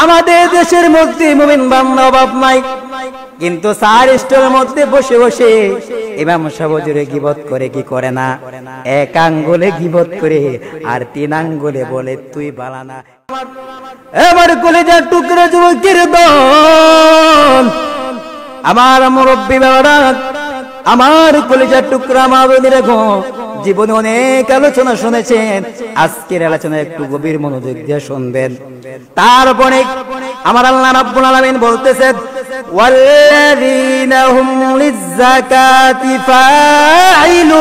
আমাদের দেশের মধ্যে মুমিন বান্দা অভাব নাই, কিন্তু চার স্টোরের মধ্যে বসে বসে ইমাম সাহেব হুজুরে গীবত করে কি করে না? এক আঙ্গুলে গীবত করে আর তিন আঙ্গুলে বলে তুই বালানা। এবার কলেজার টুকরা যুবকের দল, আমার মুরব্বী বাবারা, আমার কলেজার টুকরা মা বোনেরা গো, জীবনে অনেক আলোচনা শুনেছেন, আজকের আলোচনা একটু গভীর মনোযোগ দিয়ে শুনবেন। তারপরে আমার আল্লাহ রাব্বুল আলামিন বলতেছেন, ওয়াল্লাযীনা হুম লিয-যাকাতি ফাঈলুন।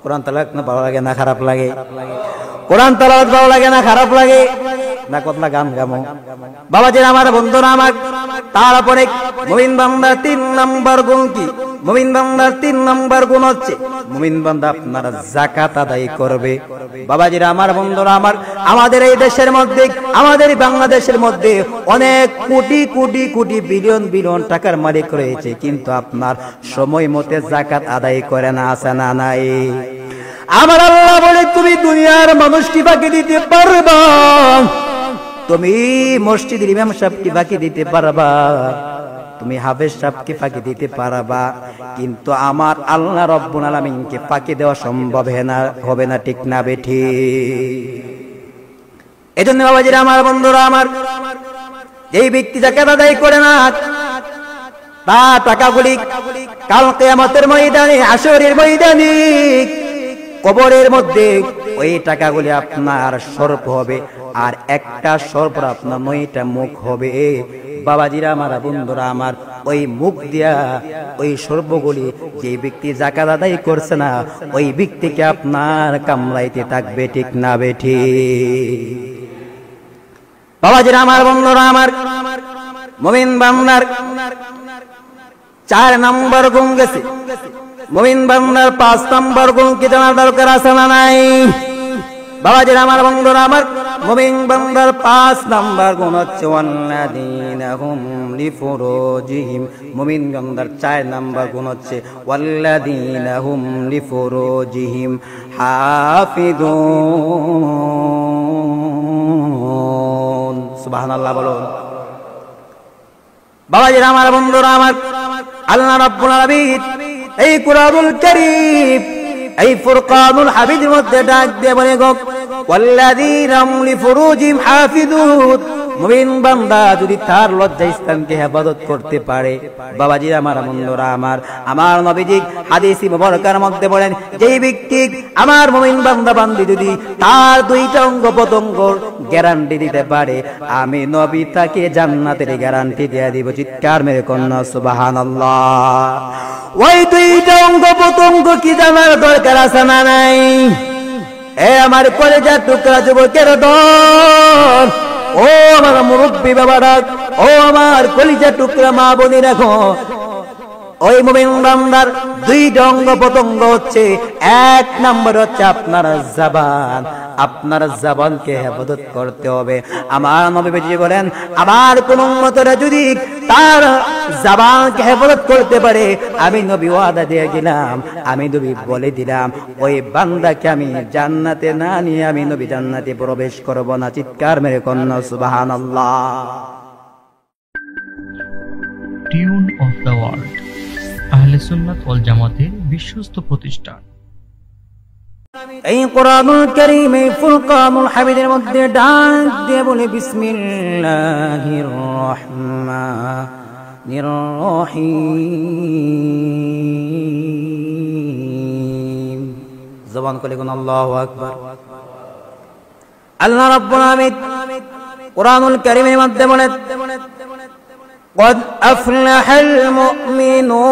কোরআন তেলাওয়াত না ভালো লাগে না খারাপ লাগে? কোরআন তেলাওয়াত ভালো লাগে না খারাপ লাগে? না কতলা গান গামো? বাবাজির আমার, বন্ধুরা আমার, তারপরে মুমিন বান্দার 3 নাম্বার গুণ কি? মুমিন বান্দার 3 নাম্বার গুণ হচ্ছে মুমিন বান্দা আপনার যাকাত আদায় করবে। বাবাজিরা আমার, বন্ধুরা আমার, আমাদের এই দেশের মধ্যে, আমাদের বাংলাদেশের মধ্যে অনেক কোটি কোটি কোটি বিলিয়ন বিলিয়ন টাকার মালিক রয়েছে, কিন্তু আপনার সময় মতে যাকাত আদায় করে না, আছে না নাই? আমার আল্লাহ বলে, তুমি দুনিয়ার মানুষকে বাকি দিতে পারবা, তুমি মসজিদের ইমাম সাহেবকে বাকি দিতে পারবা, তুমি হাফেজ সাহেবকে ফাঁকি দিতে পারবা, কিন্তু আমার আল্লাহ রাব্বুল আলামিনকে ফাঁকি দেওয়া সম্ভব হবে না, ঠিক না বেঠি? এজন্য বাবাজিরা আমার, বন্ধুরা আমার, যেই ব্যক্তি যাকাত আদায় করে না, তার টাকাগুলি কাল কিয়ামতের ময়দানে, হাশরের ময়দানে, কবরের মধ্যে ওই টাকাগুলি আপনার সর্প হবে, আর একটা সর্প আপনার 9টা মুখ হবে। বাবাজিরা আমার, বন্ধুরা আমার, ওই মুখ দিয়া ওই সর্পগুলি যে ব্যক্তি যাকাত আদায় করছে না, ওই ব্যক্তিকে আপনার কামড়াইতে থাকবে, ঠিক না বেঠি? বাবাজিরা আমার, বন্ধুরা আমার, মুমিন বান্দার 4 নাম্বার গুণ গেছে, মুমিন বান্দার 5 নাম্বার গুণ কি জানার দরকার আছে না নাই? বাবাজিরা আমার, বন্ধুরা আমার, মুমিন বান্দার 5 নাম্বার গুণ হচ্ছে ওয়াল্লাযীনা হুম লিফুরুজিহিম। মুমিন বান্দার 4 নাম্বার গুণ হচ্ছে ওয়াল্লাযীনা হুম লিফুরুজিহিম হাফিজুন। সুবহানাল্লাহ বলুন। বাবাজিরা আমার, বন্ধুরা আমার, আল্লাহ রাব্বুল আলামিন এই কুরআনুল কারীম, এই ফুরকানুল হামিদের মধ্যে ডাক দিয়ে বলে, গো ওয়াল্লাযীনা হুম লিফুরুজিহিম হাফিজুন। মুমিন বান্দা যদি তার লজ্জাস্থানকে হেফাজত করতে পারে, বাবাজিরা আমার, বন্ধুরা আমার, আমার নবীজি হাদিস মুবারকার মধ্যে বলেন, যেই ব্যক্তি আমার মুমিন বান্দা বান্দি যদি তার 2টা অঙ্গ প্রত্যঙ্গর গ্যারান্টি দিতে পারে, আমি নবী তাকে জান্নাতের গ্যারান্টি দিয়ে দিব। চিৎকার মেরে কন্যা সুবহানাল্লাহ। ওই 2টা অঙ্গ প্রত্যঙ্গ কি জানার দরকার আছে না নাই? এ আমার কলেজার টুকরা যুবকের দল, ও আমার মুরব্বী বাবারা, ও আমার কলিজার টুকরা মা বোনেরা, রাখো, ওই মুমিন বান্দার 2টা অঙ্গ প্রত্যঙ্গ হচ্ছে, 1 নাম্বার হচ্ছে আপনার জবান। আপনার জবানকে হেফাজত করতে হবে। আমার নবী বলেন, আমার কোন উম্মতরা যদি তার জবানকে হেফাজত করতে পারে, আমি নবী ওয়াদা দিয়ে গেলাম, আমি নবী বলে দিলাম, ওই বান্দাকে আমি জান্নাতে না নিয়ে আমি নবী জান্নাতে প্রবেশ করব না। চিৎকার মেরে কন্যা সুবহানাল্লাহ। টিউন অফ দ্য ওয়ার্ল্ড, আহলে সুন্নাত ওয়াল জামাতের বিশ্বস্ত প্রতিষ্ঠান। এই কুরআনুল কারীম, এই ফুরকানুল হামিদের মধ্যে ডাক দিয়ে বলে, বিসমিল্লাহির রহমানির রহিম। জবান করে কোন আল্লাহু আকবার। আল্লাহ রাব্বুল আলামিন কুরআনুল কারীমের মধ্যে বলে, قد أفلح المؤمنون।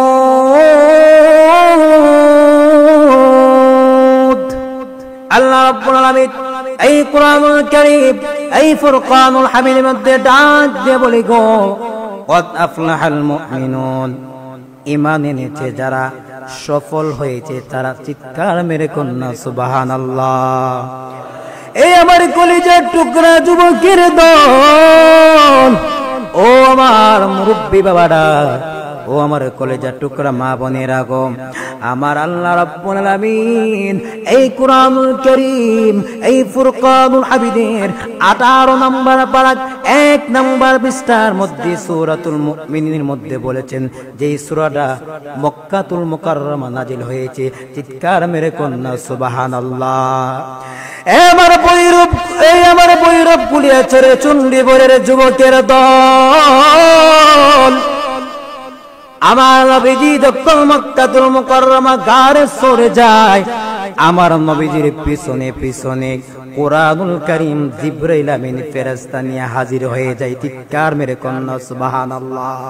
আল্লাহ রাব্বুল আলামিন এই কুরআনুল কারীম, এই ফুরকানুল হামিদের মধ্যে ডাক দিয়ে বলে, গো قد أفلح المؤمنون, ঈমান এনেছে যারা, সফল হয়েছে তারা। চিৎকার মেরে কন্যা সুবহানাল্লাহ। এই আমার কলিজার টুকরা যুবকের দল, ও আমার মুরব্বী বাবারা, ও আমার কলেজার টুকরা মা বোনেরা, গো আমার আল্লাহ রাব্বুল আলামিন এই কুরআনুল কারীম এই ফুরকানুল হামিদের 18 নম্বর পারা 1 নম্বর পৃষ্ঠার মধ্যে সূরাতুল মুমিনিনের মধ্যে বলেছেন যে এই সূরাটা মক্কাতুল মুকাররমা নাজিল হয়েছে। চিৎকার মেরে কন্যা সুবহানাল্লাহ। আমার বৈরব কুলিয়া ছেড়ে চণ্ডীপুরের যুবকের দল আমার নবীজি যখন মক্কাতুল মুকাররমা গারে সরে যায়, আমার নবীজির পিছনে পিছনে কুরআনুল কারীম জিবরাইল আমিন ফেরেশতা নিয়ে হাজির হয়ে যায়। চিৎকার মেরে কন্যা সুবহানাল্লাহ।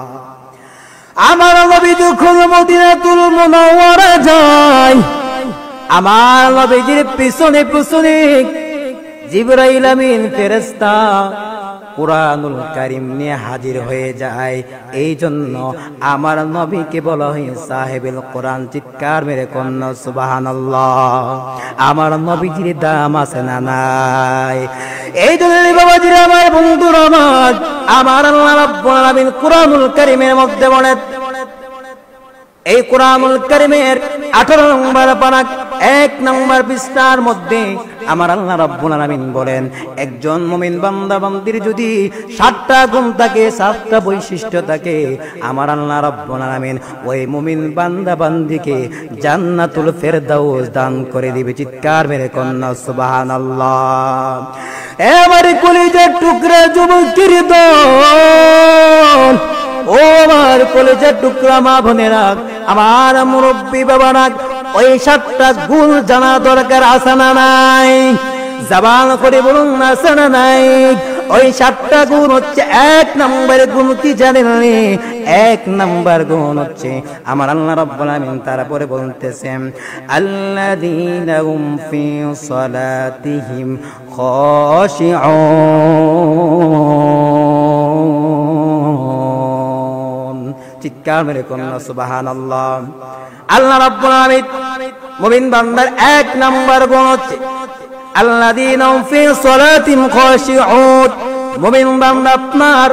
আমার নবী যখন মদিনাতুল মুনাওয়ারা যায়, আমার নবীজির পিছনে পিছনে জিবরাইল আমিন ফেরেশতা কুরআনুল কারীম নিয়ে হাজির হয়ে যায়। এই জন্য আমার নবীকে বলা হয় সাহেবুল কোরআন। চিৎকার মেরে কন্যা সুবহানাল্লাহ। আমার নবীজির দাম আছে না নাই? এই জন্য বাবাজির আমার বন্ধুরা আমার আল্লাহ রাব্বুল আলামিন কুরআনুল কারীমের মধ্যে বলেন, এই কুরআনুল কারীমের 18 নম্বর পারা 1 নম্বর পৃষ্ঠার মধ্যে আমার আল্লাহ রাব্বুল আলামিন বলেন, একজন মুমিন বান্দা বান্দির যদি 7টা গুণ থাকে, 7টা বৈশিষ্ট্য থাকে, আমার আল্লাহ রাব্বুল আলামিন ওই মুমিন বান্দা বান্দিকে জান্নাতুল ফেরদাউস দান করে দিবে। চিৎকার মেরে কন্যা সুবহানাল্লাহ। এবার কলিজার টুকরা যুবকের দল, ও আমার কলিজার টুকরা মা বোনেরা, আমার মুরব্বী বাবারা, ওই 7টা গুণ জানা দরকার আছে না নাই? জবান করে বলুন আছে না নাই? ওই 7টা গুণ হচ্ছে 1 নম্বর গুণ কি জানেন? 1 নম্বর গুণ হচ্ছে আমার আল্লাহ রাব্বুল আলামিন তারপরে বলতেছেন, আল্লাযীনা হুম ফি সালাতিহিম খাশিউন। চিৎকার মেরে কন্যা সুবহানাল্লাহ। আল্লাহ রাব্বুল আলামিন মুমিন বান্দার 1 নম্বর গুণ হচ্ছে আল্লাযীনা হুম ফি সালাতিহিম খাশিউন। মুমিন বান্দা আপনার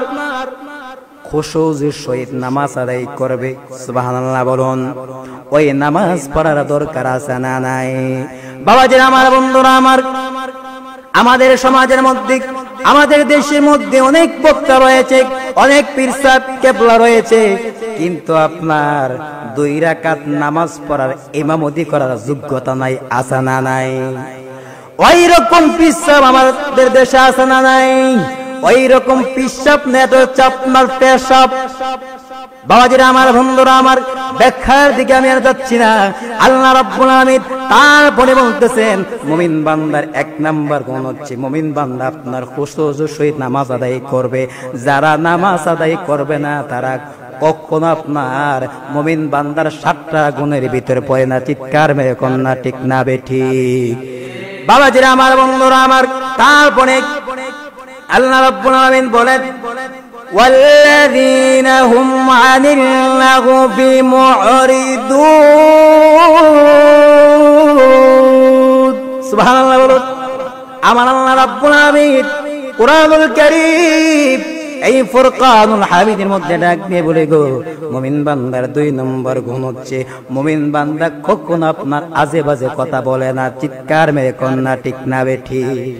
খুশুর সহিত নামাজ আদায় করবে। সুবহানাল্লাহ বলুন। ওই নামাজ পড়ার দরকার আছে না নাই? বাবাজি আমার বন্ধুরা আমার, আমাদের সমাজের মধ্যে আমাদের দেশের মধ্যে অনেক বক্তা রয়েছে, অনেক পীর সাহেব কেবলা রয়েছে, কিন্তু আপনার 2 রাকাত নামাজ পড়ার ইমামতি করার যোগ্যতা নাই, আছে না নাই? ওই রকম পীর সাহেব আমাদের দেশে আছে না নাই? ওই রকম পীর সাহেব নেটো চাপনার পেশাব। বাবাজিরা আমার বন্ধুরা আমার, ব্যাখ্যার দিকে আমি আর যাচ্ছি না। আল্লাহ রাব্বুল আলামিন তারপরে বলতেছেন, মুমিন বান্দার 1 নম্বর গুণ হচ্ছে মুমিন বান্দা আপনার খুশুর সহিত নামাজ আদায় করবে। যারা নামাজ আদায় করবে না তারা কখনো আপনার মুমিন বান্দার 7টা গুণের ভিতরে পড়ে না। চিৎকার মেরে কন্যা ঠিক না বেঠিক? বাবাজিরা আমার বন্ধুরা আমার, তারপরে আল্লাহ রাব্বুল আলামিন বলেন, والذين هم عن اللغو معرضون। সুবহানাল্লাহ বলুন। আমার আল্লাহ রাব্বুল আলামিন কুরআনুল কারীম এই ফুরকানুল হামিদের মধ্যে ডাক দিয়ে বলে গো, মুমিন বান্দার 2 নম্বর গুণ হচ্ছে মুমিন বান্দা কখনো আপনার আজে বাজে কথা বলে না। চিৎকার মেরে কন্যা ঠিক না বেঠিক?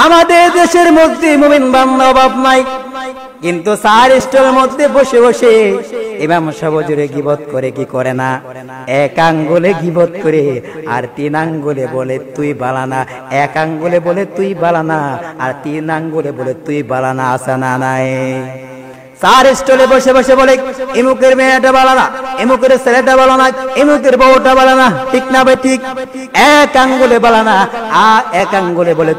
আমাদের দেশের মধ্যে মুমিন বান্দা অভাব নাই, কিন্তু 4 স্টলের মধ্যে বসে বসে ইমাম সাহেব হুজুরে গীবত করে কি করে না? 1 আঙ্গুলে গীবত করে আর 3 আঙ্গুলে বলে তুই বালানা। 1 আঙ্গুলে বলে তুই বালানা আর 3 আঙ্গুলে বলে তুই বালানা। আসা না নাই? 4 স্টলে বসে বসে বলে এমুকের মেয়েটা বালানা, এমুকের ছেলেটা বালানা, এমুকের বউটা বালানা। ঠিক না ভাই? ঠিক। 1 আঙ্গুলে বালানা আর 1 আঙ্গুলে বলে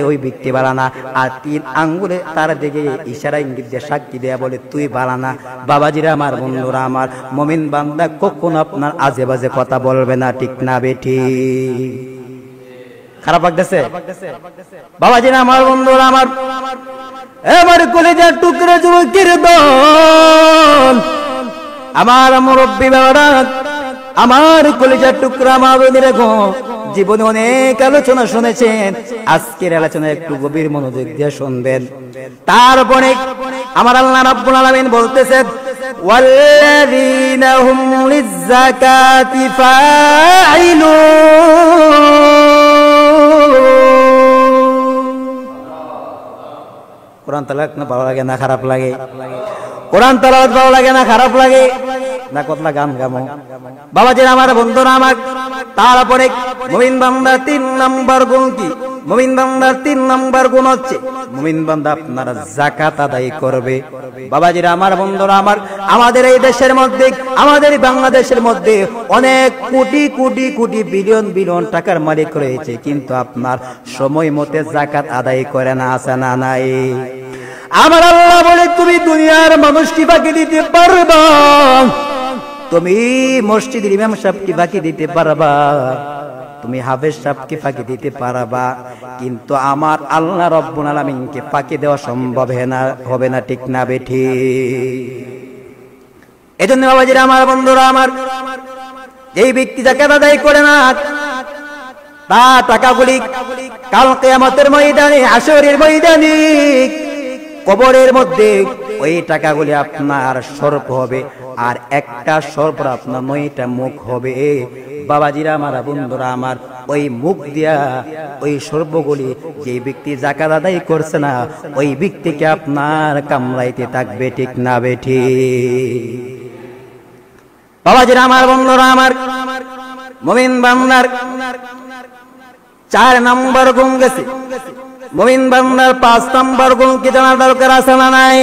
ওই ব্যক্তি বালানা, আর 3 আঙ্গুলে তার দিকে ইশারা ইঙ্গিত দিয়ে সাক্ষী দেয়া বলে তুই বালানা। বাবাজিরা আমার বন্ধুরা আমার, মুমিন বান্দা কখনো আপনার আজে বাজে কথা বলবে না। ঠিক না বেঠি? খারাপ লাগতেছে? বাবাজিরা আমার বন্ধুরা আমার, এবার কলেজের টুকরা যুবকের দল, আমার মুরব্বী বাবারা, আমার কলিজার টুকরা মা বোনেরা গো, জীবনে অনেক আলোচনা শুনেছেন, আজকের আলোচনা একটু গভীর মনোযোগ দিয়ে শুনবেন। তারপরে আমার আল্লাহ রাব্বুল আলামিন বলতেছেন, ওয়াল্লাযীনা হুম লিয-যাকাতি ফাঈলুন। কোরআন তেলাওয়াত না ভালো লাগে না খারাপ লাগে? কোরআন তেলাওয়াত ভালো লাগে না খারাপ লাগে? না কতলা গান গামো বাবাজির আমার বন্ধুরা আমার। তারপরে মুমিন বান্দার 3 নাম্বার গুণ কি? মুমিন বান্দার 3 নাম্বার গুণ হচ্ছে মুমিন বান্দা আপনার যাকাত আদায় করবে। বাবাজির আমার বন্ধুরা আমার, আমাদের এই দেশের মধ্যে, আমাদের বাংলাদেশের মধ্যে অনেক কোটি কোটি কোটি বিলিয়ন বিলিয়ন টাকার মালিক রয়েছে, কিন্তু আপনার সময় মতে যাকাত আদায় করে না, আছে না নাই? আমার আল্লাহ বলে, তুমি দুনিয়ার মানুষকে বাকি দিতে পারবা, তুমি মসজিদের ইমাম সাহেবকে বাকি দিতে পারবা, তুমি হাফেজ সাহেবকে ফাঁকি দিতে পারবা, কিন্তু আমার আল্লাহ রব্বুল আলামিনকে ফাঁকি দেওয়া সম্ভব হবে না, ঠিক না বেঠি? এজন্য বাবাজিরা আমার বন্ধুরা আমার, এই ব্যক্তি যাকাত আদায় করে না, তার টাকাগুলি কাল কিয়ামতের ময়দানে, হাশরের ময়দানে, কবরের মধ্যে ওই টাকাগুলি আপনার সর্প হবে, আর একটা সর্প আপনার 9টা মুখ হবে। বাবাজিরা আমার বন্ধুরা আমার, ওই মুখ দিয়া ওই সর্পগুলি যে ব্যক্তি যাকাত আদায় করছে না, ওই ব্যক্তিকে আপনার কামড়াইতে থাকবে, ঠিক না বেঠি? বাবাজিরা আমার বন্ধুরা আমার, মুমিন বান্দার 4 নাম্বার গুণ গেছে, মুমিন বান্দার 5 নাম্বার গুণ কি জানার দরকার আছে না নাই?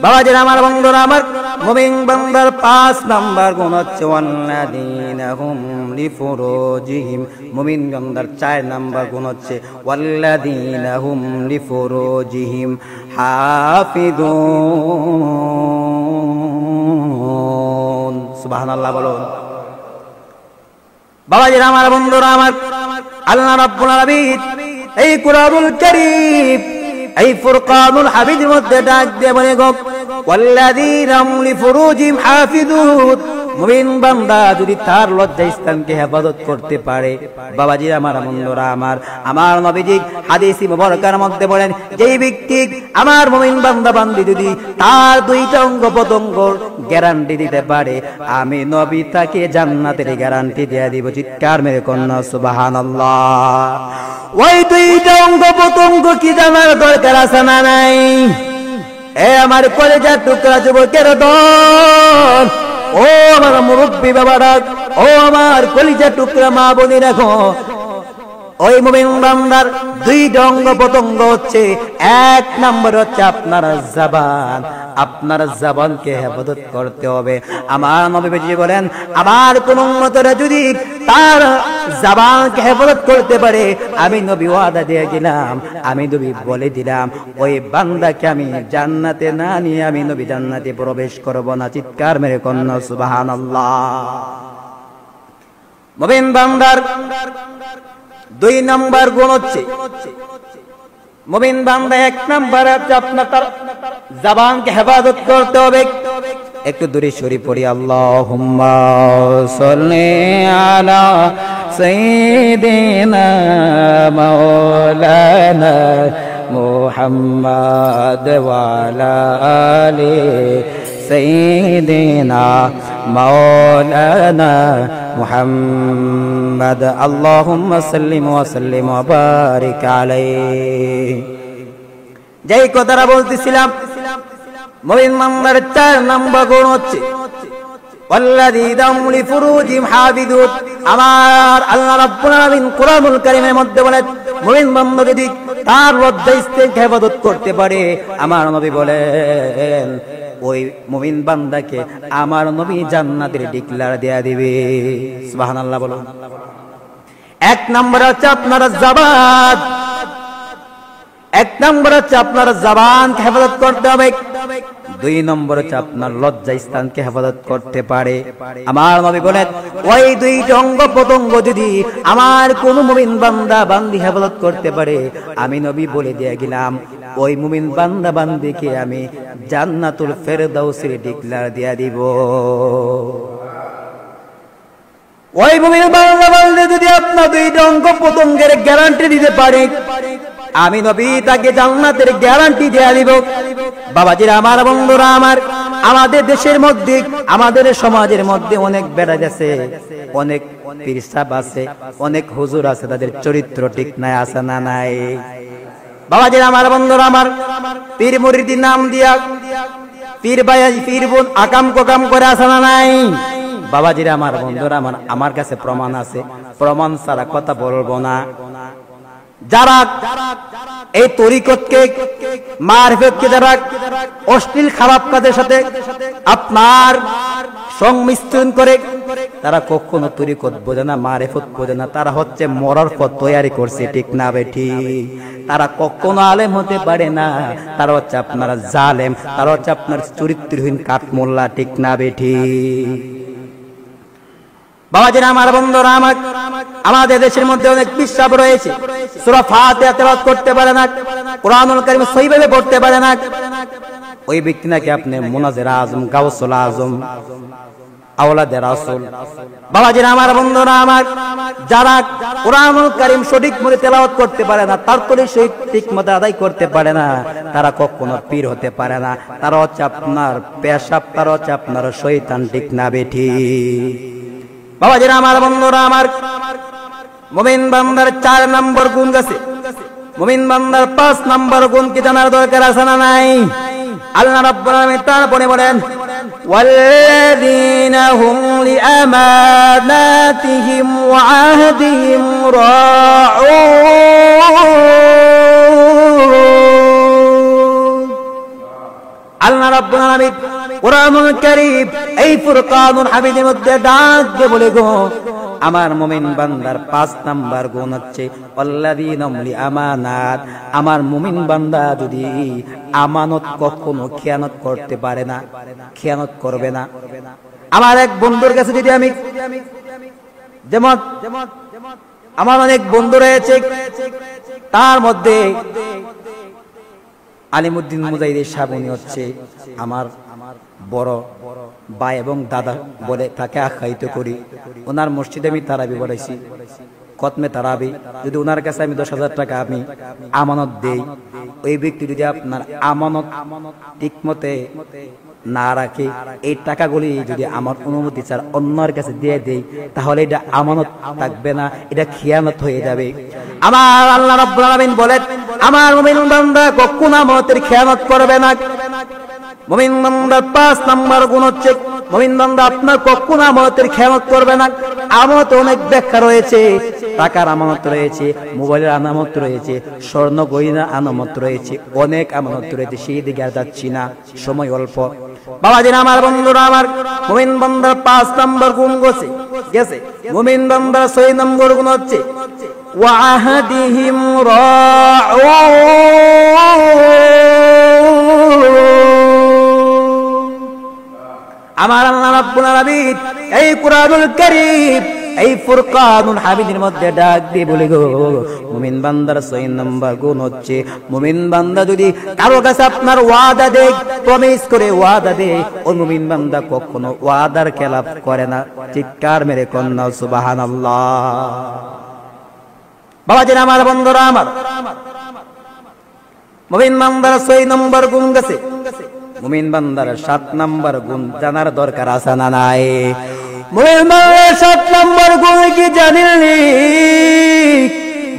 বাবাজিরা আমার বন্ধুরা আমার, মুমিন বান্দার 5 নাম্বার গুণ হচ্ছে ওয়াল্লাযীনা হুম লিফুরুজিহিম। মুমিন বান্দার 4 নাম্বার গুণ হচ্ছে ওয়াল্লাযীনা হুম লিফুরুজিহিম হাফিজুন। সুবহানাল্লাহ বলুন। বাবাজিরা আমার বন্ধুরা আমার, আল্লাহ রাব্বুল আলামিন এই কুরআনুল কারীম, এই ফুরকানুল হামিদের মধ্যে ডাক দিয়ে বলে, গো ওয়াল্লাযীনা হুম লিফুরুজিহিম হাফিজুন। মুমিন বান্দা যদি তার লজ্জাস্থানকে হেফাজত করতে পারে, বাবাজিরা আমার বন্ধুরা আমার, আমার নবীজি হাদিসে মুবারকার মধ্যে বলেন, যেই ব্যক্তি আমার মুমিন বান্দা বান্দি যদি তার 2টা অঙ্গ প্রত্যঙ্গ গ্যারান্টি দিতে পারে, আমি নবী তাকে জান্নাতের গ্যারান্টি দিয়ে দিব। চিৎকার মেরে কন্যা সুবহানাল্লাহ। ওই 2টা অঙ্গ প্রত্যঙ্গ কি জানার দরকার আছে না নাই? এ আমার কলেজার টুকরা যুবকের দল, ও আমার মুরব্বী বাবারা, ও আমার কলিজার টুকরা মা বোনেরা, রাখো ওই মুমিন বান্দার 2টা অঙ্গ প্রত্যঙ্গ হচ্ছে, 1 নাম্বার হচ্ছে আপনার জবান। আপনার জবানকে হেফাজত করতে হবে। আমার নবী বলেন, আমার কোন উম্মতরা যদি তার জবানকে হেফাজত করতে পারে, আমি নবী ওয়াদা দিয়ে গেলাম, আমি নবী বলে দিলাম, ওই বান্দাকে আমি জান্নাতে না নিয়ে আমি নবী জান্নাতে প্রবেশ করব না। চিৎকার মেরে কন্যা সুবহানাল্লাহ। মুমিন বান্দার 2 নাম্বার গুণ হচ্ছে, মুমিন বান্দা 1 নাম্বার হচ্ছে আপনার তার জবানকে হেফাজত করতে হবে। একটু দূরে সরি পড়ি, আল্লাহুম্মা সাল্লি আলা সাইয়্যিদিনা মাওলানা মুহাম্মাদ ওয়া আলা আলি সাইয়্যিদিনা মাওলানা মুহাম্মদ। আল্লাহুম্মা সাল্লিম ওয়া সাল্লিম ওয়া বারিক আলাইহি। যেই কথাটা বলতেছিলাম, মুমিন বান্দার 4 নাম্বার গুণ হচ্ছে ওয়াল্লাযীনা হুম লিফুরুজিহিম হাফিজুন। আমার আল্লাহ রাব্বুল আলামিন কুরআনুল কারীমের মধ্যে বলেন, মুমিন বান্দা যদি তার লজ্জাস্থানকে হেফাজত করতে পারে, আমার নবী বলেন, ওই মুমিন বান্দাকে আমার নবী জান্নাতের ডিক্লার দেয়া দিবে। সুবহানাল্লাহ বলুন। 1 নাম্বার হচ্ছে আপনার জবান, 1 নাম্বার হচ্ছে আপনার জবানকে হেফাজত করতে হবে। 2 নম্বর হচ্ছে আপনার লজ্জাস্থানকে হেফাজত করতে পারে। আমার নবী বলেন, ওই 2টা অঙ্গ প্রত্যঙ্গ যদি আমার কোন মুমিন বান্দা বান্দি হেফাজত করতে পারে, আমি নবী বলে দিয়ে গেলাম, ওই মুমিন বান্দা বান্দিকে আমি জান্নাতুল ফেরদাউসের ডিক্লার দিয়া দিব। ওই মুমিন বান্দা বললে যদি আপনার দুইটা অঙ্গ প্রত্যঙ্গের গ্যারান্টি দিতে পারে, আমি নবী তাকে জান্নাতের গ্যারান্টি দিয়ে দিব। বাবাজিরা আমার, বন্ধুরা আমার, আমাদের দেশের মধ্যে, আমাদের সমাজের মধ্যে অনেক বেড়া গেছে, অনেক পীর সাহেব আছে, অনেক হুজুর আছে, তাদের চরিত্র ঠিক নাই, আছে না নাই? বাবাজিরা আমার, বন্ধুরা আমার, পীর মুরিদির নাম দিয়া পীর ভাই পীর বোন আকাম কোকাম করে, আছে না নাই? বাবাজিরা আমার, বন্ধুরা আমার, আমার কাছে প্রমাণ আছে, প্রমাণ ছাড়া কথা বলবো না। যারা এই তরিকতকে, মারফতকে যারা অশ্লীল খারাপ কাজের সাথে আপনার সংমিশ্রণ করে, তারা কখনো তরিকত বোঝে না, মারফত বোঝে না, তারা হচ্ছে মরার পথ তৈরি করছে, ঠিক না বেঠি? তারা কখনো আলেম হতে পারে না, তারা হচ্ছে আপনার জালেম, তারা হচ্ছে আপনার চরিত্রহীন কাঠমোল্লা, ঠিক না বেঠি? বাবাজিরা আমার, বন্ধুরা আমার, আমাদের দেশের মধ্যে অনেক বিশ্বাস রয়েছে, সূরা ফাতিহা তেলাওয়াত করতে পারে না, কুরআনুল কারীম সহিভাবে পড়তে পারে না, ওই ব্যক্তি নাকি আপনি মুনাজ্জির আজম, গাউসুল আজম, আওলাদে রাসূল। বাবাজিরা আমার, বন্ধুরা আমার, যারা কুরআনুল কারীম সঠিক মতে তেলাওয়াত করতে পারে না, তার তরে সহিত ঠিক মতে আদায় করতে পারে না, তারা কখনো পীর হতে পারে না, তারা হচ্ছে আপনার পেশাব, তারা হচ্ছে আপনার শয়তান, ঠিক না বেঠি? বাবাজিরা আমার, বন্ধুরা আমার, মুমিন বান্দার 4 নম্বর গুণ আছে, মুমিন বান্দার 5 নম্বর গুণ কি জানার দরকার আছে না নাই? আল্লাহ রাব্বুল আলামিন তারপরে বলেন, ওয়াল্লাযীনা হুম লিআমানাতিহিম ওয়া আহদিহিম রাউন। আল্লাহ রাব্বুল আলামিন কুরআনুল কারীম এই ফুরকানুল হামিদের মধ্যে ডাক দিয়ে বলে গো, আমার মুমিন বান্দার 5 নাম্বার গুণ হচ্ছে আল্লাযীনা লিআমানাত। আমার মুমিন বান্দা যদি আমানত কখনো খেয়ানত করতে পারে না, খেয়ানত করবে না। আমার এক বন্ধুর কাছে যদি আমি, যেমন আমার অনেক বন্ধু রয়েছে, তার মধ্যে আলিমউদ্দিন মুজাহিদের সাহেব, উনি হচ্ছে আমার বড় ভাই এবং দাদা বলে তাকে আখ্যায়িত করি। ওনার মসজিদে আমি তারাবি পড়াইছি, খতমে তারাবি। যদি ওনার কাছে আমি 10,000 টাকা আমি আমানত দেই, ওই ব্যক্তি যদি আপনার আমানত ঠিক মতে না রাখে, এই টাকাগুলি যদি আমার অনুমতি ছাড়া অন্যের কাছে দিয়ে দেই, তাহলে এটা আমানত থাকবে না, এটা খিয়ানত হয়ে যাবে। আমার আল্লাহ রাব্বুল আলামিন বলেন, আমার মুমিন বান্দা কখনো আমানতের খিয়ানত করবে না। মুমিন বান্দার 5 নাম্বার গুণ হচ্ছে, মুমিন বান্দা আপনার কখনো আমানতের খেয়ানত করবে না। আমানত অনেক ব্যাখ্যা রয়েছে, টাকার আমানত রয়েছে, মোবাইলের আমানত রয়েছে, স্বর্ণ গয়না আমানত রয়েছে, অনেক আমানত রয়েছে, সেই দিকে আর যাচ্ছি না, সময় অল্প। বাবাজিরা আমার, বন্ধুরা আমার, মুমিন বান্দার 5 নাম্বার গুণ গেছে। মুমিন বান্দার 6 নম্বর গুণ হচ্ছে ওয়া আহাদিহিম রাউন। আমার আল্লাহ রাব্বুল আলামিন এই কুরআনুল কারীম এই ফুরকানুল হামিদের মধ্যে ডাক দিয়ে বলে গো, মুমিন বান্দার 6 নম্বর গুণ হচ্ছে, মুমিন বান্দা যদি কারো কাছে আপনার ওয়াদা দেয়, প্রমিস করে ওয়াদা দেয়, ওই মুমিন বান্দা কখনো ওয়াদার খেলাফ করে না। চিৎকার মেরে কন্যা সুবহানাল্লাহ। বাবাজিরা আমার, বন্ধুরা আমার, মুমিন বান্দার 6 নম্বর গুণ গেছে। মুমিন বান্দার 7 নম্বর গুণ জানার দরকার আছে না নাই? মুমিন বান্দার 7 নম্বর গুণ কি জানেননি?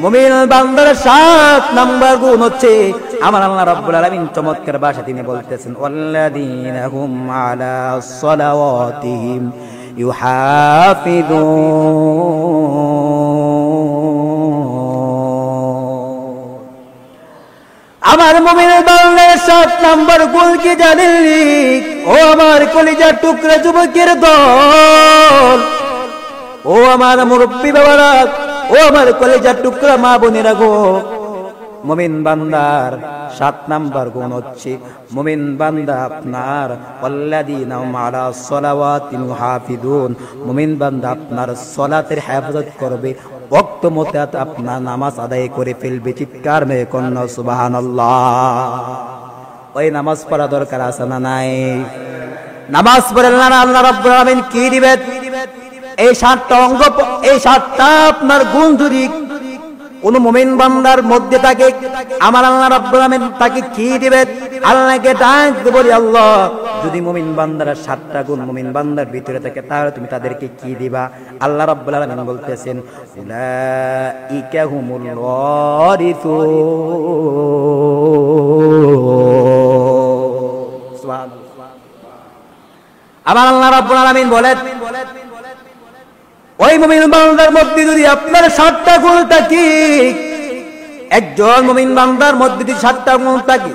মুমিন বান্দার 7 নম্বর গুণ হচ্ছে, আমার আল্লাহ রাব্বুল আলামিন চমৎকার ভাষা তিনি বলতেছেন, ওয়াল্লাযীনা হুম আলা সালাওয়াতিহিম ইউহাফিযুন। আমার মুমিনের বান্দার 7 নম্বর গুণ কি জানেননি? ও আমার কলিজার টুকরা যুবকের দল, ও আমার মুরব্বী বাবারা, ও আমার কলিজার টুকরা মা বোনেরা গো, মুমিন বান্দার 7 নম্বর গুণ হচ্ছে, মুমিন বান্দা আপনার আল্লাযীনা হুম আলা সালাওয়াতিহিম ইউহাফিযুন। মুমিন বান্দা আপনার সালাতের হেফাজত করবে, ওয়াক্ত মতে আপনার নামাজ আদায় করে ফেলবে। চিৎকার মেরে কন্যা সুবহানাল্লাহ। ওই নামাজ পড়া দরকার আছে না নাই? নামাজ পড়লে আল্লাহ রাব্বুল আলামিন কি দিবেন? এই 7টা অঙ্গ, এই 7টা আপনার গুণ যদি কোন মুমিন বান্দার মধ্যে থাকে, আমার আল্লাহ রাব্বুল আলামিন তাকে কি দিবে? আল্লাহকে ডাক দেব, আল্লাহ যদি মুমিন বান্দার 7টা গুণ মুমিন বান্দার ভিতরে থাকে তাহলে তুমি তাদেরকে কি দিবা? আল্লাহ রাব্বুল আলামিন বলতেছেন, উলাইকা হুমুল ওয়ারিসুন। সুবহানাল্লাহ। আমার আল্লাহ রাব্বুল আলামিন বলেন, ওই মুমিন বান্দার মধ্যে যদি আপনার 7টা গুণ থাকে, একজন মুমিন বান্দার মধ্যে যদি 7টা গুণ থাকে,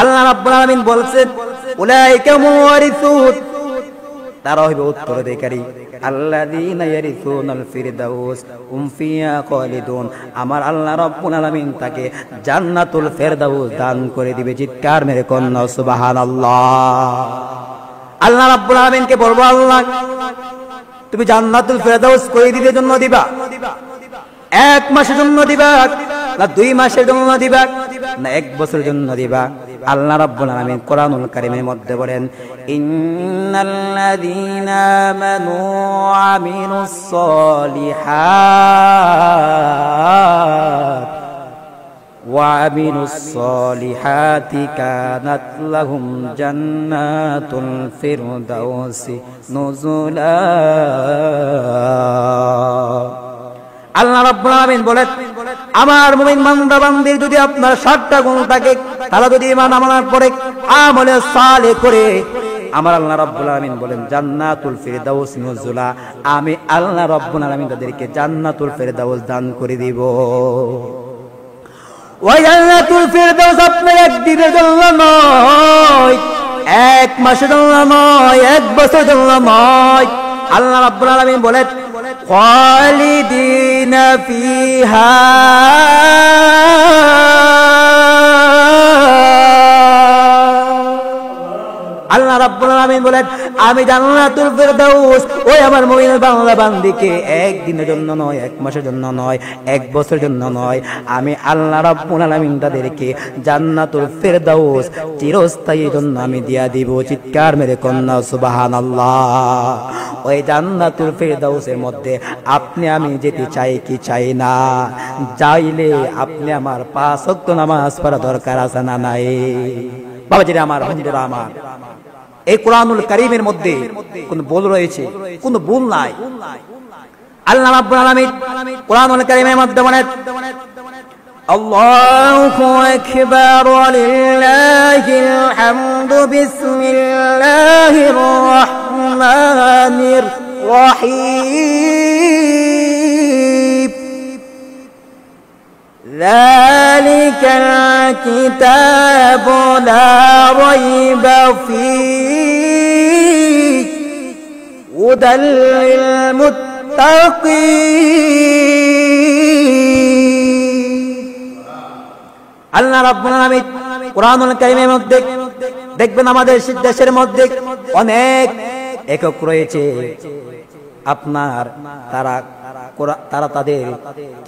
আল্লাহ রাব্বুল আলামিন বলছেন উলাইকা মুওয়ারিসুন, তারা হইবে উত্তরাধিকারী, আল্লাযীনা ইয়ারিসুনাল ফিরদাউস হুম ফিহা খালিদুন। আমার আল্লাহ রাব্বুল আলামিন তাকে জান্নাতুল ফিরদাউস দান করে দিবে। চিৎকার মেরে কন্যা সুবহানাল্লাহ। আল্লাহ রাব্বুল আলামিনকে বলবো, আল্লাহ তুমি জান্নাতুল ফিরদাউস কয় দিনের জন্য দিবা? 1 মাসের জন্য দিবা, না 2 মাসের জন্য দিবা, না 1 বছরের জন্য দিবা? আল্লাহ রাব্বুল আলামিন কোরআনুল কারীমের মধ্যে বলেন, ইন্নাল্লাযীনা আমানু ওয়া আমিলুস সলিহাত وعملوا الصالحات كانت لهم جنات الفردوس نزلا। আল্লাহ রাব্বুল আলামিন বলেন, আমার মুমিন বান্দা বান্দির যদি আপনার 7টা গুণ থাকে, তারা যদি ঈমান আমলের পরে আমলে সালেহ করে, আমার আল্লাহ রাব্বুল আলামিন বলেন জান্নাতুল ফিরদাউস নুজুলা, আমি আল্লাহ রাব্বুল আলামিন তাদেরকে জান্নাতুল ফিরদাউস দান করে দিব। ওই জান্নাতুল ফিরদাউস আপনার একদিনের জন্য নয়, 1 মাসের জন্য নয়, 1 বছরের জন্য নয়। আল্লাহ রাব্বুল আলামিন বলেন খালিদিনা ফিহা, আল্লাহ রাব্বুল আলামিন বলেন আমি জান্নাতুল ফিরদাউস ওই আমার মুমিন বান্দা বান্দিকে 1 দিনের জন্য নয়, 1 মাসের জন্য নয়, 1 বছরের জন্য নয়, আমি আল্লাহ রাব্বুল আলামিন তাদেরকে জান্নাতুল ফিরদাউস চিরস্থায়ী জন্য আমি দিয়া দিব। চিৎকার মেরে কন্যা সুবহানাল্লাহ। ওই জান্নাতুল ফিরদাউসের মধ্যে আপনি আমি যেতে চাই কি চাই না, চাইলে আপনি আমার 5 ওয়াক্ত নামাজ পড়া দরকার আছে না নাই? বাবাজিরা আমার, বন্ধুরা আমার, এই কোরআনুল কারীমের মধ্যে কোন ভুল রয়েছে? কোন ভুল নাই। আল্লাহ রাব্বুল আলামিন কোরআনুল কারীমের মধ্যে বলেন আল্লাহু আকবার ওয়ালিল্লাহিল হামদু বিসমিল্লাহির রাহমানির রহিম যালিকাল কিতাবু লা রাইবা ফীহি হুদাল লিল মুত্তাকিন। আল্লাহ রাব্বুল আলামিন কোরআনুল কারীমের মধ্যে দেখবেন আমাদের দেশের মধ্যে অনেক একক রয়েছে, আপনার তারা তাদের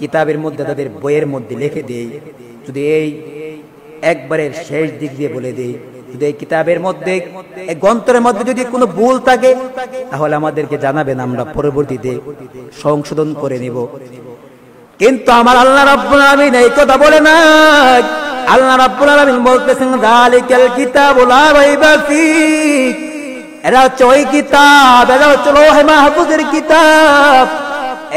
কিতাবের মধ্যে, তাদের বইয়ের মধ্যে লিখে দেয়, যদি এই একবারের শেষ দিক দিয়ে বলে দেয়, যদি এই কিতাবের মধ্যে, এই গ্রন্থের মধ্যে যদি কোনো ভুল থাকে তাহলে আমাদেরকে জানাবেন, আমরা পরবর্তীতে সংশোধন করে নিব। কিন্তু আমার আল্লাহ রাব্বুল আলামিন এই কথা বলে না। আল্লাহ রাব্বুল আলামিন বলতেছেন যালিকাল কিতাবু লা রাইবা ফীহি, এরা হচ্ছে ওই কিতাব, এরা হচ্ছে লৌহে মাহফুজের কিতাব।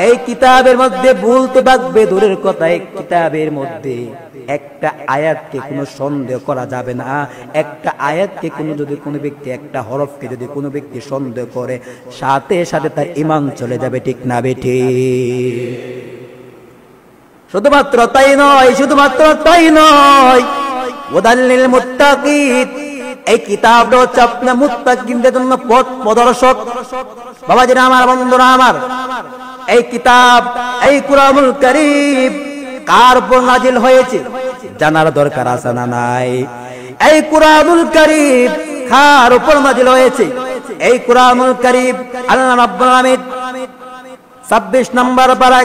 এই কিতাবের মধ্যে ভুল তো থাকবে দূরের কথা, এই কিতাবের মধ্যে একটা আয়াতকে কোনো সন্দেহ করা যাবে না। একটা আয়াতকে যদি কোনো ব্যক্তি, একটা হরফকে যদি কোনো ব্যক্তি সন্দেহ করে, সাথে সাথে তার ঈমান চলে যাবে। ঠিক না বেঠি? শুধুমাত্র তাই নয়, ওয়াদাল্লিল মুত্তাকিন, এই কিতাবটা হচ্ছে আপনার মুত্তাকিনদের জন্য পথ প্রদর্শক। বাবাজিরা আমার, বন্ধুরা আমার, এই কিতাব, এই কুরআনুল কারীম কার উপর নাজিল হয়েছে জানার দরকার আছে না নাই? এই কুরআনুল কারীম কার উপর নাজিল হয়েছে? এই কুরআনুল কারীম আল্লাহ রাব্বুল আলামিন 26 নম্বর পারা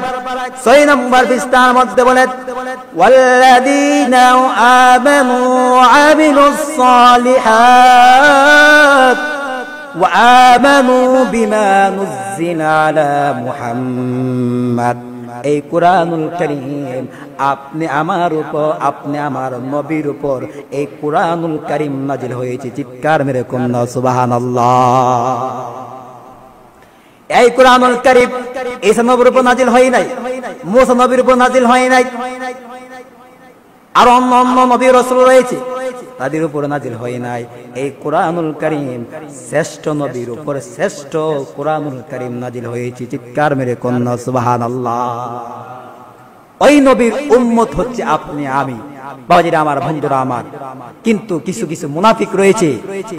6 নম্বর পৃষ্ঠার মধ্যে বলেন ওয়াল্লাযীনা আমানু ওয়া আমিলুস সালিহাত ওয়া আমানু বিমা নুজ্জিলা আলা মুহাম্মাদ, এই কুরআনুল কারীম আপনি আমার উপর, আপনি আমার নবীর উপর এই কুরআনুল কারীম নাজিল হয়েছে। চিৎকার মেরে কন্যা সুবহানাল্লাহ। এই কুরআনুল কারীম ঈসা নবীর উপর নাজিল হয় নাই, মুসা নবীর উপর নাজিল হয় নাই, আর অন্য অন্য নবী রাসূল রয়েছে তাদের উপর নাজিল হয় নাই। এই কুরআনুল কারীম শ্রেষ্ঠ নবীর উপর শ্রেষ্ঠ কুরআনুল কারীম নাজিল হয়েছে। চিৎকার মেরে কন্যা সুবহানাল্লাহ। ওই নবীর উম্মত হচ্ছে আপনি আমি, বাবাজিরা আমার, বন্ধুরা আমার। কিন্তু কিছু কিছু মুনাফিক রয়েছে,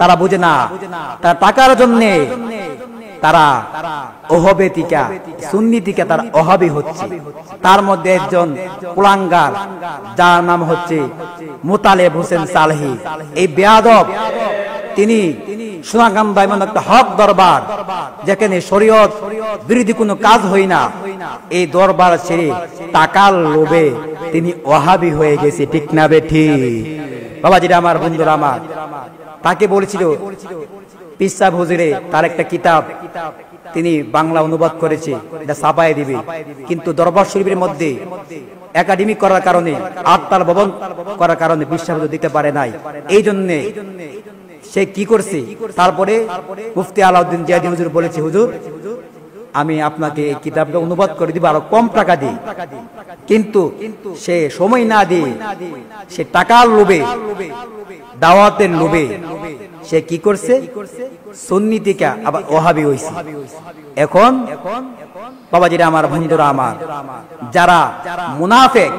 তারা বুঝে না, তারা টাকার জন্য তারা ওহবেতিকা সুন্নিতিকা তার ওহাবি হচ্ছে। তার মধ্যে একজন কুলাঙ্গার, যার নাম হচ্ছে মুতালেব হোসেন সালেহী। এই বেয়াদব তিনি সুনামগঞ্জ এমন একটা হক দরবার, যেখানে শরীয়ত বিরোধী কোনো কাজ হয় না, এই দরবার ছেড়ে টাকার লোভে তিনি ওহাবি হয়ে গেছে। ঠিক না বেঠিক বাবাজিরা আমার, বন্ধুরা আমার? তাকে বলেছিল পীর সাহেব হুজুরে তার একটা কিতাব তিনি বাংলা অনুবাদ করেছে, এটা ছাপায় দিবে, কিন্তু দরবার শরীফের মধ্যে একাডেমিক করার কারণে, আটতাল ভবন করার কারণে পীর সাহেব দিতে পারে নাই। এই জন্য সে কি করছে, তারপরে মুফতি আলাউদ্দিন জিয়াদি হুজুর বলেছে, হুজুর আমি আপনাকে এই কিতাবটা অনুবাদ করে দিব আরো কম টাকা দিয়ে। কিন্তু সে সময় না দিয়ে, সে টাকার লোভে, দাওয়াতের লোভে সে কি করছে, সুন্নিতিকা আবার ওহাবি হইছে। এখন বাবাজিরা আমার, বন্ধুরা আমার, যারা মুনাফিক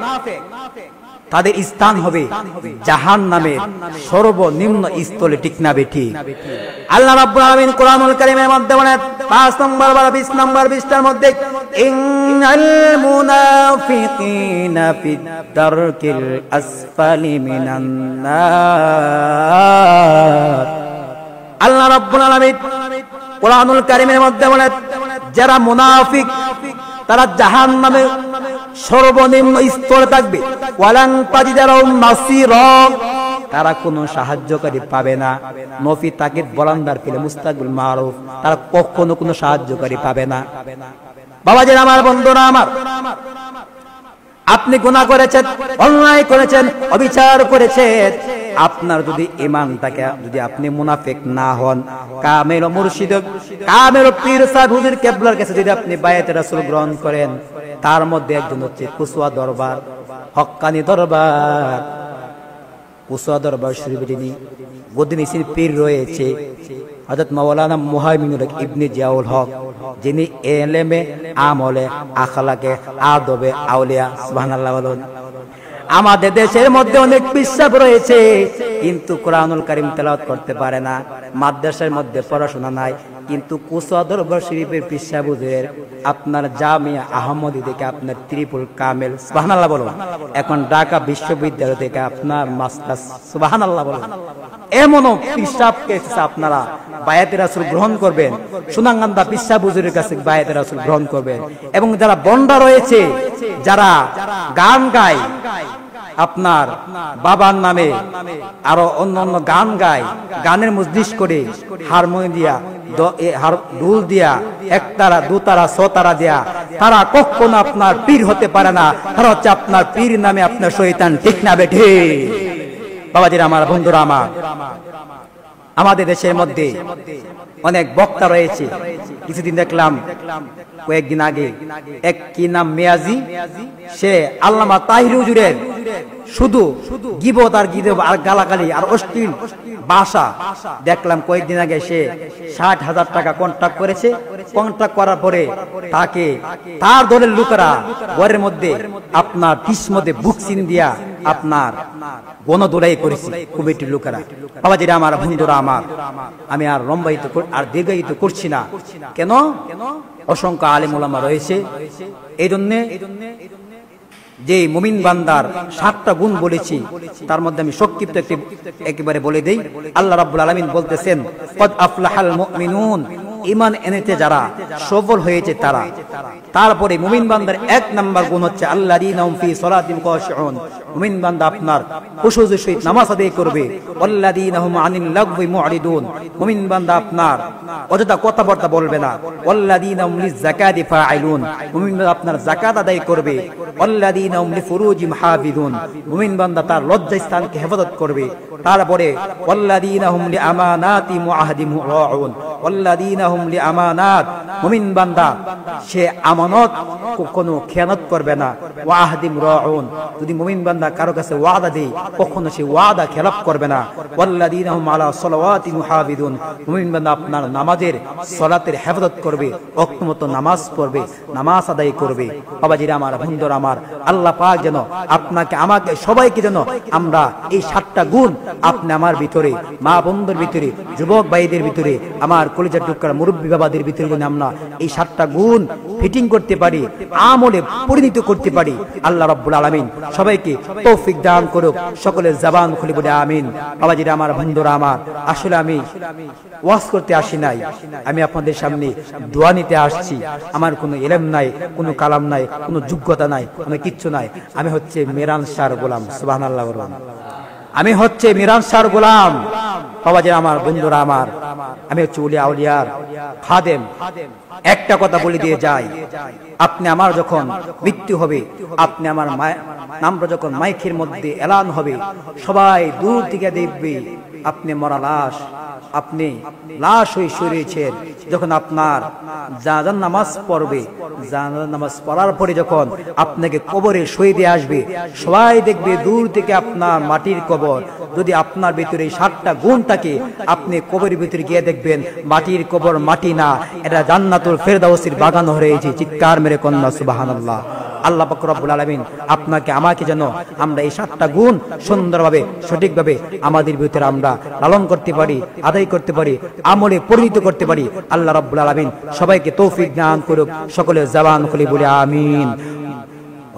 তাদের স্থান হবে জাহান্নামের সর্বনিম্ন স্থলে। ঠিক না বেঠিক? আল্লাহ রাব্বুল আলামিন কোরআনুল কারীমের মধ্যে বলেন 5 নম্বর বা 20 নম্বর 20টার মধ্যে, ইন্নাল মুনাফিকিনা ফিদ দারকিল আসফালি মিনান নার। আল্লাহ রাব্বুল আলামিন কোরআনুল কারীমের মধ্যে বলেন, যারা মুনাফিক তারা জাহান্নামের সর্বনিম্ন স্তরে থাকবে। ওয়ালান তাজিদা লাহুম নাসীরা, তারা কোনো সাহায্যকারী পাবে না। নফি তাকিদ বলান্দার ফিলে মুস্তাকবিল মারুফ, তারা কখনো কোনো সাহায্যকারী পাবে না। বাবাজিরা আমার, বন্ধুরা আমার, আপনি গুনাহ করেছেন, অন্যায় করেছেন, অবিচার করেছেন, আপনার যদি ঈমান থাকে, যদি আপনি মুনাফিক না হন, কামেল মুর্শিদ, কামেল পীর সাহেব হুজুর কেবলার কাছে যদি আপনি বায়াতে রাসূল গ্রহণ করেন, তার মধ্যে একজন হচ্ছে কুসওয়া দরবার, হক্কানি দরবার। কুসওয়া দরবার শরীফে যিনি বদিনীসির পীর রয়েছে হযরত মাওলানা মুহাইমিনুল ইবনে জিয়াউল হক, যিনি এলেমে, আমলে, আখলাকে, আদবে আউলিয়া। সুবহানাল্লাহ বলুন। আমাদের দেশের মধ্যে অনেক পীর সাহেব রয়েছে, কিন্তু কোরআনুল কারীম তেলাওয়াত করতে পারে না, মাদ্রাসার মধ্যে পড়াশোনা নাই, কিন্তু কুসওয়া দরবার শরীফের পীর সাহেব হুজুরের আপনার জামিয়া আহমদী থেকে আপনার ত্রিপুল কামেল। সুবহানাল্লাহ বলুন। এখন ঢাকা বিশ্ববিদ্যালয় থেকে আপনার মাস্টার্স। সুবহানাল্লাহ বলুন। এমনও পীর সাহেবকে আপনারা বায়াতে রাসূল গ্রহণ করবেন, সুনামগঞ্জ পীর সাহেব হুজুরের কাছে বায়াতে রাসূল গ্রহণ করবেন। এবং যারা বন্ডা রয়েছে, যারা গান গায়, আপনার বাবার নামে আরো অন্য অন্য গান গায়, গানের মজলিস করে, হারমোনিয়াম দিয়া, ঢোল দিয়া, একতারা, দুতারা, ছতারা দিয়া, তারা কখনো আপনার পীর হতে পারে না। তারা হচ্ছে আপনার পীর নামে আপনার শয়তান। ঠিক না বেঠিক বাবাজিরা আমার, বন্ধুরা আমার? আমাদের দেশের মধ্যে অনেক বক্তা রয়েছে। কিছুদিন দেখলাম, কয়েকদিন আগে, এক কি নাম মেয়াজি, সে আল্লামা তাহির হুজুরের শুধু গিবত আর গিবত আর গালাগালি আর অশ্লীল ভাষা দেখলাম। কয়েকদিন আগে সে 60,000 টাকা কন্ট্রাক্ট করেছে। কন্ট্রাক্ট করার পরে তাকে তার দলের লোকেরা ঘরের মধ্যে আপনার টিস মধ্যে বুকসিন দিয়া আপনার গণদোলাই করেছে কমিটির লোকেরা। বাবাজিরা আমার, বন্ধুরা আমার, আমি আর লম্বায়িত আর দীর্ঘায়িত করছি না। কেন? অসংখ্য আলেম ওলামা রয়েছে। এই জন্য যে মুমিন বান্দার 7টা গুণ বলেছি, তার মধ্যে আমি সংক্ষিপ্ত একেবারে বলে দেই। আল্লাহ রাব্বুল আলামিন বলতেছেন, কদ আফলাহাল মুমিনুন, ঈমান এনেতে যারা সফল হয়েছে তারা। তারপরে মুমিন বান্দার 1 নাম্বার গুণ হচ্ছে আল্লাযীনা হুম ফি সালাতিহিম খাশিউন। মুমিন বান্দা আপনার খুশুর সহিত নামাজ আদায় করবে। ওয়াল্লাযীনা হুম আনিল লাগবি মুরিদুন। মুমিন বান্দা আপনার অযথা কথাবার্তা বলবে না। ওয়াল্লাযীনা হুম লিযাকাতি ফাইলুন। মুমিন বান্দা আপনার যাকাত আদায় করবে। ওয়াল্লাযীনা হুম লিফুরুজিহিম হাফিজুন। মুমিন বান্দা তার লজ্জাস্থানকে হেফাজত করবে। তারপরে ওয়াল্লাযীনা হুম লিআমানাতিহিম ওয়া আহদিহিম রাউন। ওয়াল্লাযীনা হুম লিআমানাত। মুমিন বান্দা সে আমানত কখনো খেয়ানত করবে না। ওয়া আহদিহিম রাউন। যদি মুমিন বান্দা কারো কাছে ওয়াদা দেয় কখনো সে ওয়াদা খেলাপ করবে না। ওয়াল্লাযীনা হুম আলা সালাওয়াতিহিম মুহাফিজুন। মুমিন বান্দা আপনার নামাজের সালাতের হেফাজত করবে, ওয়াক্তমতো নামাজ পড়বে, নামাজ আদায় করবে। বাবাজিরা আমার, বন্ধুরা আমার, আল্লাহ পাক যেন আপনাকে আমাকে সবাইকে যেন আমরা এই 7টা গুণ আপনি আমার ভিতরে, মা বন্ধুর ভিতরে, যুবক ভাইদের ভিতরে, আমার কলিজার টুকরা মুরব্বী বাবাদের ভিতরে যেন আমরা এই 7টা গুণ ফিটিং করতে পারি, আমলে পরিণত করতে পারি। আল্লাহ রাব্বুল আলামিন সবাইকে তৌফিক দান করুক। সকলের জবান খুলে বলে আমিন। বাবাজিরা আমার, বন্ধুরা আমার, আসলে আমি ওয়াজ করতে আসি নাই, আমি আপনাদের সামনে দোয়া নিতে আসছি। আমার কোনো ইলম নাই, কোনো কালাম নাই, কোনো যোগ্যতা নাই, কোনো কিচ্ছু নাই। আমি হচ্ছে মিরান শাহর গোলাম। সুবহানাল্লাহ বলুন। আমি হচ্ছে মিরান শাহর গোলাম। বাবাজিরা আমার, বন্ধুরা আমার, আমি হচ্ছে উলিয়া আউলিয়ার খাদেম। একটা কথা বলে দিয়ে যাই, আপনি আমার যখন মৃত্যু হবে, আপনি আমার নামটা যখন মাইকের মধ্যে এলান হবে, সবাই দূর থেকে দেখবে আপনি মরা লাশ, আপনি লাশ হয়ে শুয়েছেন। যখন আপনার জানাজার নামাজ পড়বে, জানাজার নামাজ পড়ার পরে যখন আপনাকে কবরে শুয়ে দিয়ে আসবে, সবাই দেখবে দূর থেকে আপনার মাটির কবর। যদি আপনার ভিতরে 7টা গুণ থাকে, আপনি কবরের ভিতরে গিয়ে দেখবেন মাটির কবর মাটি না, এটা জান্নাতুল ফেরদাউসের বাগান হয়েছে। চিৎকার মেরে কন্যা সুবহানাল্লাহ। আল্লাহ পাক রব্বুল আলামিন আপনাকে আমাকে যেন আমরা এই 7টা গুণ সুন্দরভাবে সঠিকভাবে আমাদের ভিতরে আমরা লালন করতে পারি, আদায় করতে পারি, আমলে পরিণত করতে পারি। আল্লাহ রব্বুল আলামিন সবাইকে তৌফিক দান করুক। সকলের জবান খুলে বলে আমিন।